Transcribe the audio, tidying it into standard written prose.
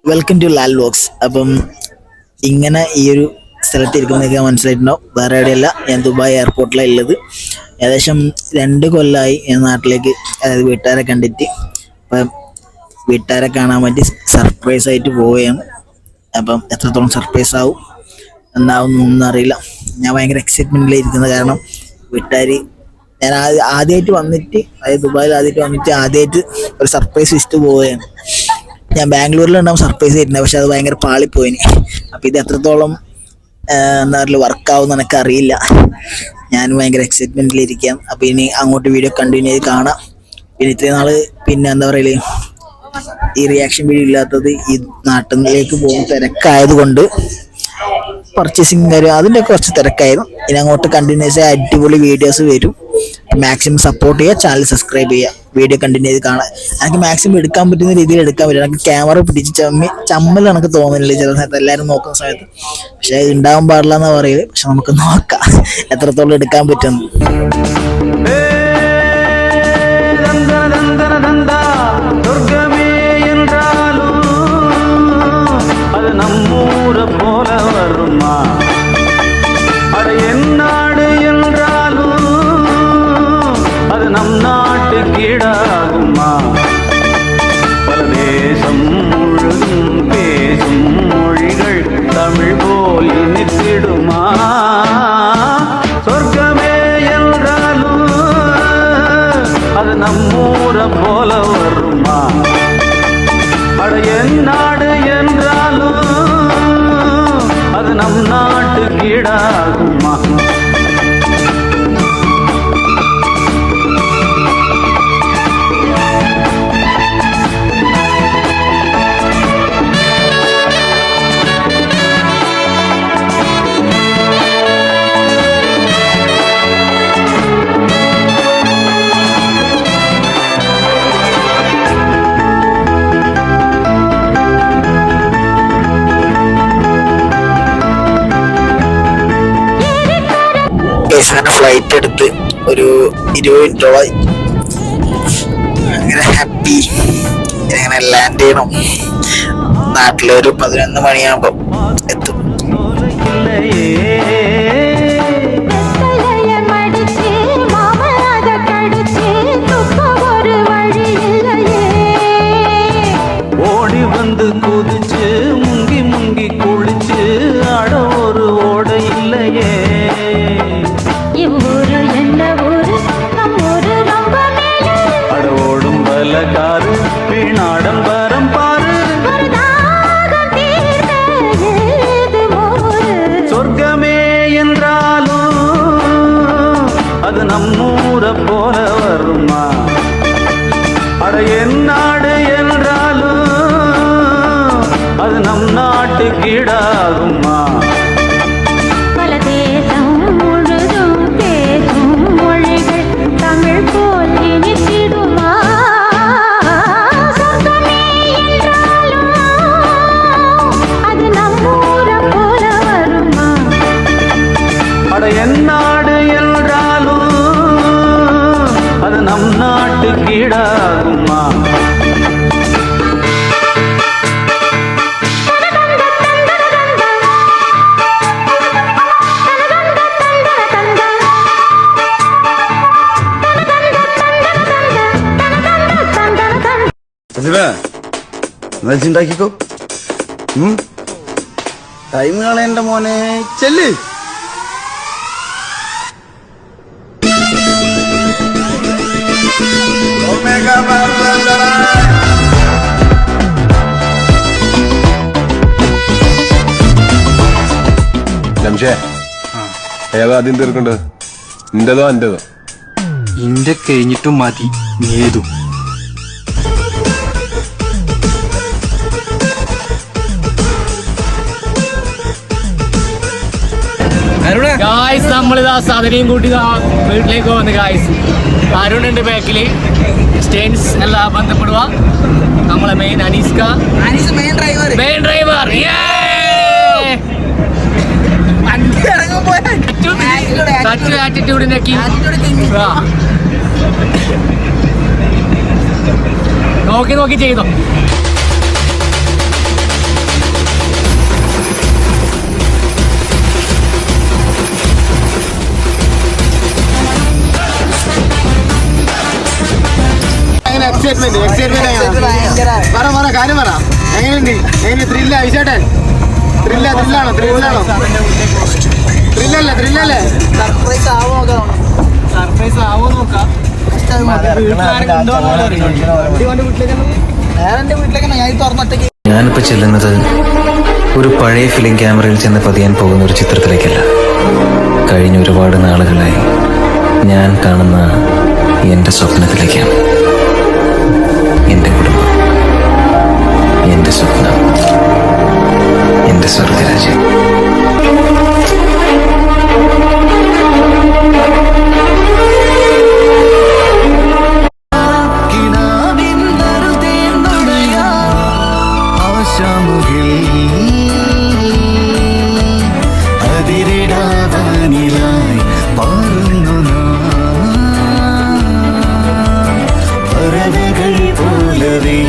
Welcome to Lal vlogs. അപ്പം ഇങ്ങനെ ഈ ഒരു സ്ഥലത്തിരിക്കുന്നതൊക്കെ മനസ്സിലായിട്ടുണ്ടാവും. വേറെ എവിടെയല്ല, ഞാൻ ദുബായ് എയർപോർട്ടിലാണ് ഉള്ളത്. ഏകദേശം 2 കൊല്ലമായി ഞാൻ നാട്ടിലേക്ക്, അതായത് വീട്ടുകാരെ കണ്ടിട്ട്. അപ്പം വീട്ടുകാരെ കാണാൻ വേണ്ടി സർപ്രൈസ് ആയിട്ട് പോവുകയാണ്. അപ്പം എത്രത്തോളം സർപ്രൈസ് ആവും എന്നാവുന്നൊന്നും അറിയില്ല. ഞാൻ ഭയങ്കര എക്സൈറ്റ്മെൻറ്റിലിരിക്കുന്നത്, കാരണം വീട്ടുകാർ ഞാൻ ആദ്യമായിട്ട് വന്നിട്ട്, അതായത് ദുബായിൽ ആദ്യമായിട്ട് ഒരു സർപ്രൈസ് വിസിറ്റ് പോവുകയാണ്. ഞാൻ ബാംഗ്ലൂരിലുണ്ടാവും സർപ്രൈസ് ചെയ്തിട്ടുണ്ട്, പക്ഷെ അത് ഭയങ്കര പാളിപ്പോയിന്. അപ്പം ഇത് എത്രത്തോളം എന്താ പറയുക വർക്കാവും എന്ന് എനിക്കറിയില്ല. ഞാൻ ഭയങ്കര എക്സൈറ്റ്മെൻറ്റിലിരിക്കാം. അപ്പം ഇനി അങ്ങോട്ട് വീഡിയോ കണ്ടിന്യൂ ചെയ്ത് കാണാം. പിന്നെ ഇത്രയും നാൾ എന്താ പറയല്, ഈ റിയാക്ഷൻ വീഡിയോ ഇല്ലാത്തത് ഈ നാട്ടിലേക്ക് പോകുന്ന തിരക്കായതുകൊണ്ട്, പർച്ചേസിങ് കാര്യം അതിൻ്റെ കുറച്ച് തിരക്കായിരുന്നു. ഇനി അങ്ങോട്ട് കണ്ടിന്യൂസ് അടിപൊളി വീഡിയോസ് വരും. മാക്സിമം സപ്പോർട്ട് ചെയ്യുക, ചാനൽ സബ്സ്ക്രൈബ് ചെയ്യുക, വീഡിയോ കണ്ടിന്യൂ ചെയ്ത് കാണാം. എനിക്ക് മാക്സിമം എടുക്കാൻ പറ്റുന്ന രീതിയിൽ എടുക്കാൻ പറ്റും. എനിക്ക് ക്യാമറ പിടിച്ച് ചമ്മൽ എനിക്ക് തോന്നുന്നില്ല ചില സമയത്ത്, എല്ലാവരും നോക്കുന്ന സമയത്ത്. പക്ഷെ ഉണ്ടാവാൻ പാടില്ല എന്നാ പറയുന്നത്. പക്ഷെ നമുക്ക് നോക്കാം എത്രത്തോളം എടുക്കാൻ പറ്റുന്നു. தமிழ் போல் இனித்திடுமா சொர்க்கமே என்றாலும் அது நம்மூர போல வருமா அட என் நாடு என்றாலும் அது நம் நாட்டு கீழாகுமா ഫ്ലൈറ്റ് എടുത്ത് ഒരു 20 മിനിറ്റോളായി. അങ്ങനെ ഹാപ്പി. അങ്ങനെ ലാൻഡ് ചെയ്യണം. നാട്ടിലൊരു 11 മണിയാകുമ്പോൾ എത്തും. ஓடி வந்து குதிச்சு முங்கி முங்கி குளிச்சு அட ஒரு ஓட இல்லையே. அடவோடும் பலகாரு வீணாடம்பரம் பாரு, சொர்க்கமே என்றாலும் அது நம்மூர போல வருமா அட என் நாடு என்றாலும் அது நம் நாட்டு கீழாகுமா. என் நாடு என்றாலும் அது நம் நாட்டு கீழாகுமா. ഉണ്ടാക്കിക്കോ, ടൈം കളയണ്ട മോനെ, ചെല്ല്. ഏതാ ആദ്യം തീർക്കേണ്ടത്, ഇന്റേതോ എന്റേതോ? ഇന്റെ കഴിഞ്ഞിട്ടും മതി ഏതും. ഗായ്സ്, നമ്മളിതാ സദരിയും കൂട്ടി വീട്ടിലേക്ക് പോകുന്നു. ഗായ്സ്, അരുണുണ്ട് ബാക്കില്. സ്റ്റേൻസ് എല്ലാം ബന്ധപ്പെടുക. നമ്മളെ മെയിൻ അനീസ്ക, മെയിൻ ഡ്രൈവർ. ആറ്റിറ്റ്യൂഡിന്റെ നോക്കി ചെയ്തോ. എക്സൈറ്റ്മെന്റ് പറ കാര്യം പറ. എങ്ങനെയുണ്ട് ത്രില്ല ഐശേട്ടൻ? ത്രില്ലാണോ ത്രില്ലല്ലേ സർപ്രൈസ് ആവോ നോക്കാം. ഞാനിപ്പോൾ ചെല്ലുന്നത് ഒരു പഴയ ഫിലിം ക്യാമറയിൽ ചെന്ന് പതിയാൻ പോകുന്ന ഒരു ചിത്രത്തിലേക്കല്ല. കഴിഞ്ഞ ഒരുപാട് നാളുകളായി ഞാൻ കാണുന്ന എൻ്റെ സ്വപ്നത്തിലേക്കാണ്. എൻ്റെ കുടുംബം, എൻ്റെ സ്വപ്നം, എൻ്റെ സ്വർഗരാജ്യം. അതിരിടാവാനിലായി പാറുന്നു പറവകൾ പോലവേ